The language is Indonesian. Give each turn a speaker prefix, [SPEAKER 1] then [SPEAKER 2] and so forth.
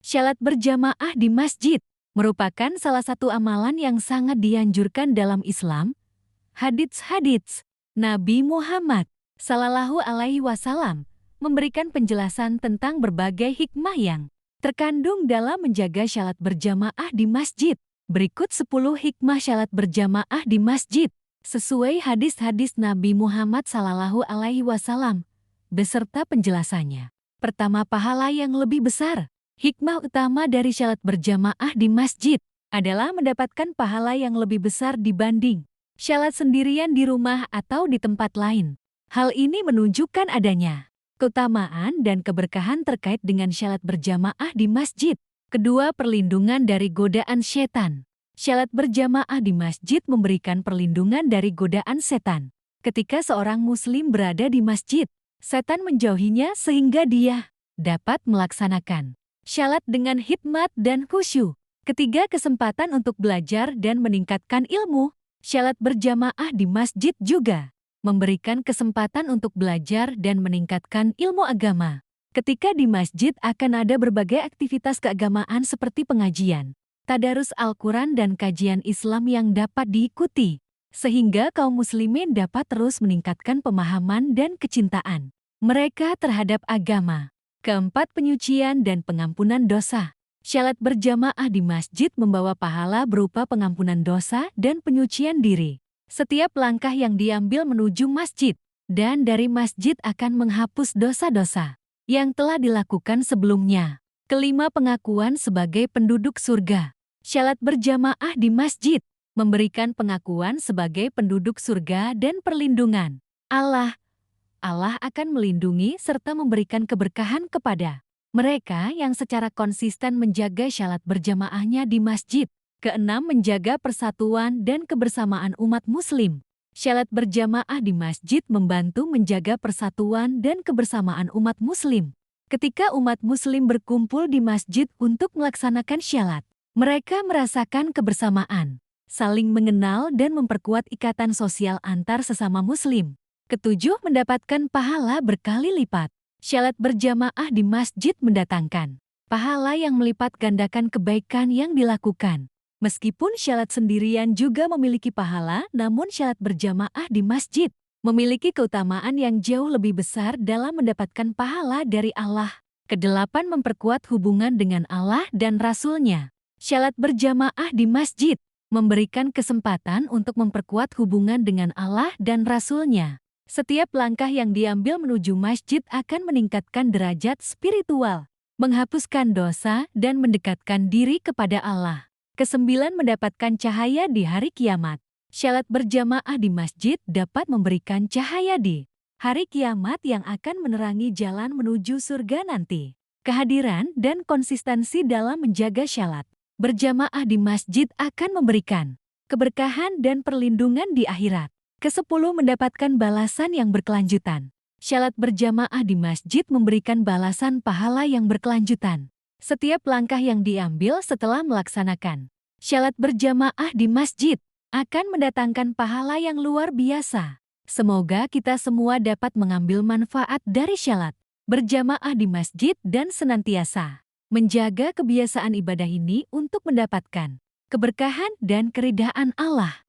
[SPEAKER 1] Syalat berjamaah di masjid merupakan salah satu amalan yang sangat dianjurkan dalam Islam. Hadits Nabi Muhammad Sallallahu Alaihi Wasallam memberikan penjelasan tentang berbagai hikmah yang terkandung dalam menjaga syalat berjamaah di masjid. Berikut 10 hikmah syalat berjamaah di masjid sesuai hadis-hadis Nabi Muhammad Sallallahu Alaihi Wasallam beserta penjelasannya. Pertama, pahala yang lebih besar. Hikmah utama dari syalat berjamaah di masjid adalah mendapatkan pahala yang lebih besar dibanding syalat sendirian di rumah atau di tempat lain. Hal ini menunjukkan adanya keutamaan dan keberkahan terkait dengan syalat berjamaah di masjid. Kedua, perlindungan dari godaan setan. Syalat berjamaah di masjid memberikan perlindungan dari godaan setan. Ketika seorang muslim berada di masjid, setan menjauhinya sehingga dia dapat melaksanakan syalat dengan hikmat dan khusyuk. Ketiga, kesempatan untuk belajar dan meningkatkan ilmu. Syalat berjamaah di masjid juga memberikan kesempatan untuk belajar dan meningkatkan ilmu agama. Ketika di masjid akan ada berbagai aktivitas keagamaan seperti pengajian, tadarus Al-Quran dan kajian Islam yang dapat diikuti, sehingga kaum muslimin dapat terus meningkatkan pemahaman dan kecintaan mereka terhadap agama. Keempat, penyucian dan pengampunan dosa. Syalat berjamaah di masjid membawa pahala berupa pengampunan dosa dan penyucian diri. Setiap langkah yang diambil menuju masjid dan dari masjid akan menghapus dosa-dosa yang telah dilakukan sebelumnya. Kelima, pengakuan sebagai penduduk surga. Syalat berjamaah di masjid memberikan pengakuan sebagai penduduk surga dan perlindungan Allah akan melindungi serta memberikan keberkahan kepada mereka yang secara konsisten menjaga syalat berjamaahnya di masjid. Keenam, menjaga persatuan dan kebersamaan umat muslim. Syalat berjamaah di masjid membantu menjaga persatuan dan kebersamaan umat muslim. Ketika umat muslim berkumpul di masjid untuk melaksanakan syalat, mereka merasakan kebersamaan, saling mengenal dan memperkuat ikatan sosial antar sesama muslim. Ketujuh, mendapatkan pahala berkali lipat. Syalat berjamaah di masjid mendatangkan pahala yang melipat gandakan kebaikan yang dilakukan. Meskipun syalat sendirian juga memiliki pahala, namun syalat berjamaah di masjid memiliki keutamaan yang jauh lebih besar dalam mendapatkan pahala dari Allah. Kedelapan, memperkuat hubungan dengan Allah dan Rasul-Nya. Syalat berjamaah di masjid memberikan kesempatan untuk memperkuat hubungan dengan Allah dan Rasul-Nya. Setiap langkah yang diambil menuju masjid akan meningkatkan derajat spiritual, menghapuskan dosa, dan mendekatkan diri kepada Allah. Kesembilan, mendapatkan cahaya di hari kiamat. Syalat berjamaah di masjid dapat memberikan cahaya di hari kiamat yang akan menerangi jalan menuju surga nanti. Kehadiran dan konsistensi dalam menjaga syalat berjamaah di masjid akan memberikan keberkahan dan perlindungan di akhirat. Kesepuluh, mendapatkan balasan yang berkelanjutan. Syalat berjamaah di masjid memberikan balasan pahala yang berkelanjutan. Setiap langkah yang diambil setelah melaksanakan syalat berjamaah di masjid akan mendatangkan pahala yang luar biasa. Semoga kita semua dapat mengambil manfaat dari syalat berjamaah di masjid dan senantiasa menjaga kebiasaan ibadah ini untuk mendapatkan keberkahan dan keridhaan Allah.